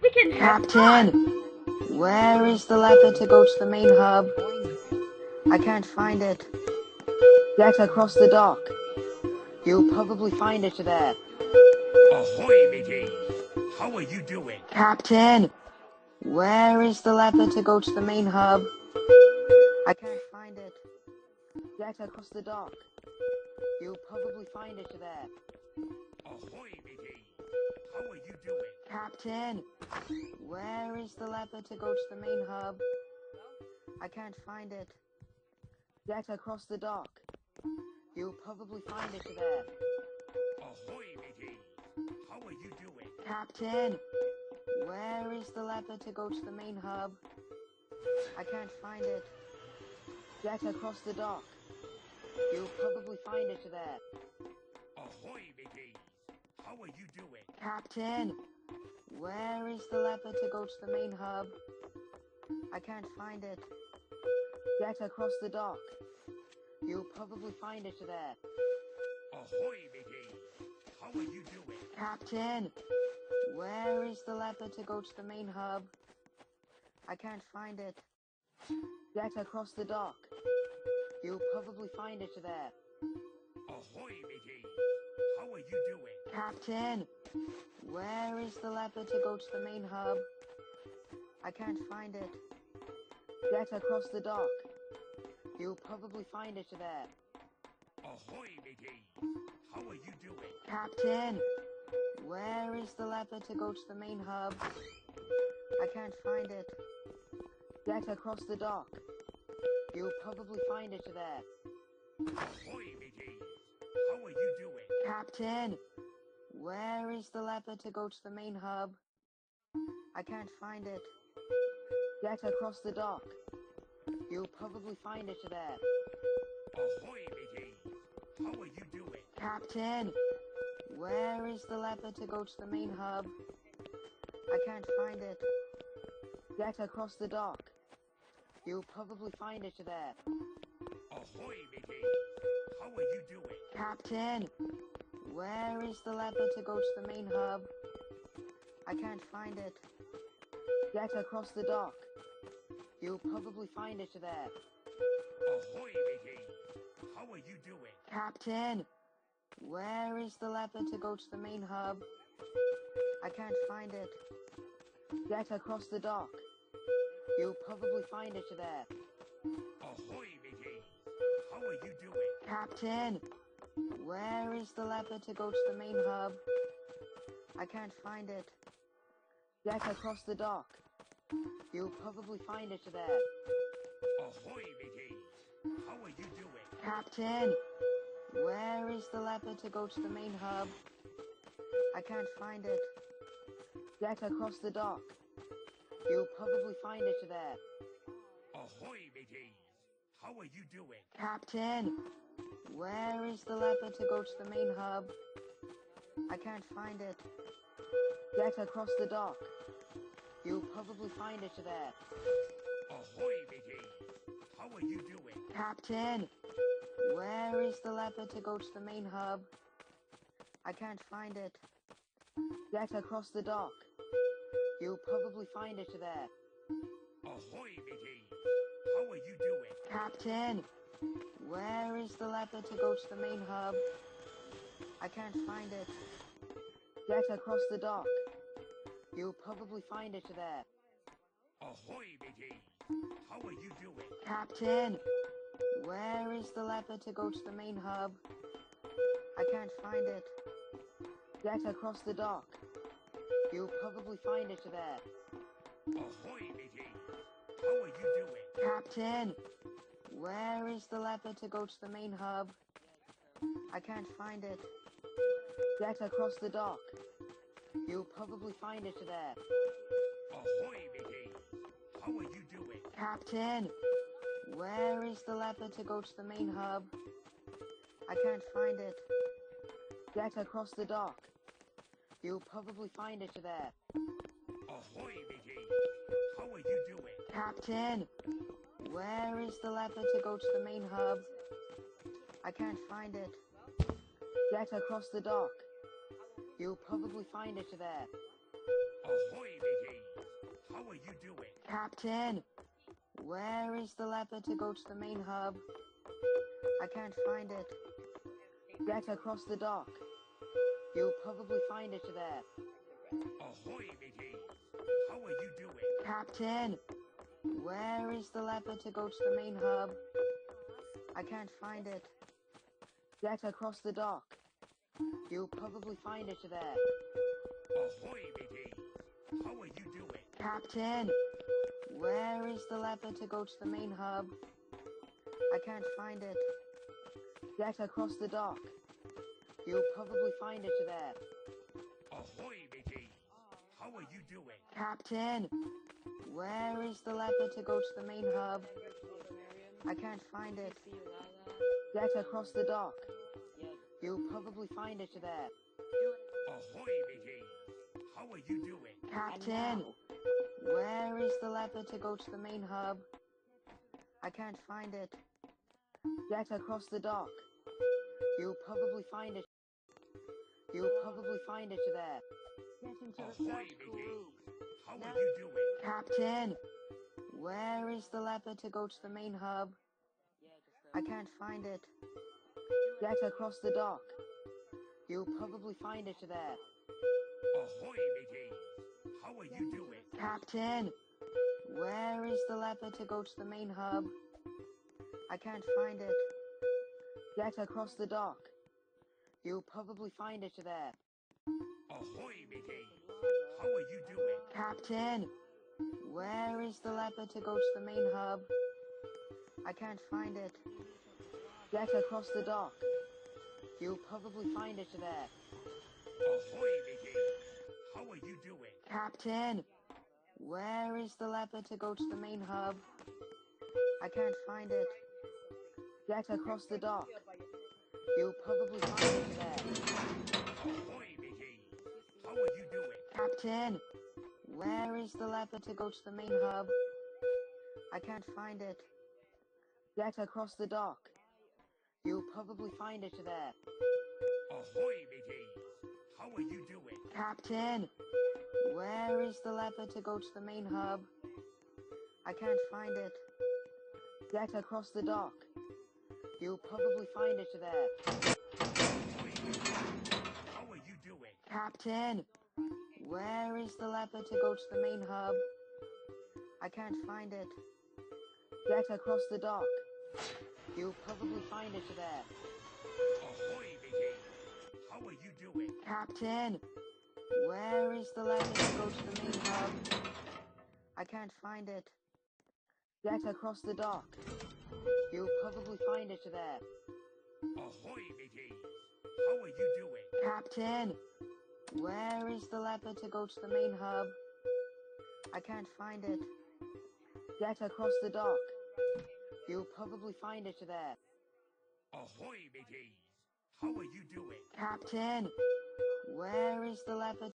We can have Captain, where is the lever to go to the main hub? I can't find it. Get across the dock. You'll probably find it there. Ahoy, mateys! How are you doing? Captain, where is the lever to go to the main hub? I can't find it. Get across the dock. You'll probably find it there. Ahoy, mateys! How are you doing? Captain, where is the lever to go to the main hub? I can't find it. Get across the dock. You'll probably find it there. Ahoy, mateys! How are you doing? Captain, where is the lever to go to the main hub? I can't find it. Get across the dock. You'll probably find it there. Ahoy, mateys! How are you doing? Captain, where is the lever to go to the main hub? I can't find it. Get across the dock. You'll probably find it there. Ahoy, mateys! How are you doing? Captain, where is the lever to go to the main hub? I can't find it. Get across the dock. You'll probably find it there. Ahoy, mateys! How are you doing? Captain, where is the lever to go to the main hub? I can't find it. Get across the dock. You'll probably find it there. Ahoy, mateys! How are you doing? Captain, where is the lever to go to the main hub? I can't find it. Get across the dock. You'll probably find it there. Ahoy, mateys! How are you doing? Captain, where is the lever to go to the main hub? I can't find it. Get across the dock. You'll probably find it there. Ahoy, mateys! How are you doing? Captain, where is the lever to go to the main hub? I can't find it. Get across the dock. You'll probably find it there. Ahoy, mateys! How are you doing? Captain, where is the lever to go to the main hub? I can't find it. Get across the dock. You'll probably find it there. Ahoy, mateys! How are you doing? Captain, where is the lever to go to the main hub? I can't find it. Get across the dock. You'll probably find it there. Ahoy, mateys! How are you doing? Captain, where is the lever to go to the main hub? I can't find it. Get across the dock. You'll probably find it there. Ahoy, mateys! How are you doing? Captain, where is the lever to go to the main hub? I can't find it. Get across the dock. You'll probably find it there. Ahoy, mateys! How are you doing? Captain, where is the lever to go to the main hub? I can't find it. Get across the dock. You'll probably find it there. Ahoy, mateys! How are you doing? Captain, where is the lever to go to the main hub? I can't find it. Get across the dock. You'll probably find it there. Ahoy, mateys! How are you doing? Captain, where is the lever to go to the main hub? I can't find it. Get across the dock. You'll probably find it there. Ahoy, mateys! How are you doing? Captain, where is the lever to go to the main hub? I can't find it. Get across the dock. You'll probably find it there. Ahoy, mateys! How are you doing? Captain, where is the lever to go to the main hub? I can't find it. Get across the dock. You'll probably find it there. Ahoy, mateys! How are you doing? Captain, where is the lever to go to the main hub? I can't find it. Get across the dock. You'll probably find it there. Ahoy, mateys! How are you doing? Captain, where is the lever to go to the main hub? I can't find it. Get across the dock. You'll probably find it there. Ahoy, mateys! How are you doing? Captain, where is the leopard to go to the main hub? I can't find it. Get across the dock. You'll probably find it there. Ahoy, mateys! How are you doing? Captain, where is the leopard to go to the main hub? I can't find it. Get across the dock. You'll probably find it there. Ahoy, mateys! How are you doing? Captain, where is the leopard to go to the main hub? I can't find it. Get across the dock. You'll probably find it there. Ahoy, mateys! How are you doing? Captain, where is the leopard to go to the main hub? I can't find it. Get across the dock. You'll probably find it there. Ahoy, mateys! How are you doing? Captain, where is the leopard to go to the main hub? I can't find it. Get across the dock. You'll probably find it. You'll probably find it there. Get into the Ahoy, surgical mateys! room. How are you doing? Captain, where is the leopard to go to the main hub? I can't find it. Get across the dock. You'll probably find it there. Ahoy, mateys! How are you doing? Captain, where is the leopard to go to the main hub? I can't find it. Get across the dock. You'll probably find it there. Ahoy, mateys! How are you doing? Captain, where is the leopard to go to the main hub? I can't find it. Get across the dock. You'll probably find it there. Ahoy, mateys! How are you doing? Captain, where is the leopard to go to the main hub? I can't find it. Get across the dock. You'll probably find it there. Ahoy, mateys! How are you doing? Captain, where is the leopard to go to the main hub? I can't find it. Get across the dock. You'll probably find it there. Ahoy, mateys! How are you doing? Captain, where is the leopard to go to the main hub? I can't find it. Get across the dock. You'll probably find it there. Ahoy, mateys! How are you doing? Captain, where is the leopard to go to the main hub? I can't find it. Get across the dock. You'll probably find it there. Ahoy, mateys! How are you doing? Captain, where is the leopard to go to the main hub? I can't find it. Get across the dock. You'll probably find it there. Ahoy, mateys! How are you doing? Captain, where is the leopard to go to the main hub? I can't find it. Get across the dock. You'll probably find it there. Ahoy, mateys! How are you doing? Captain, where is the leopard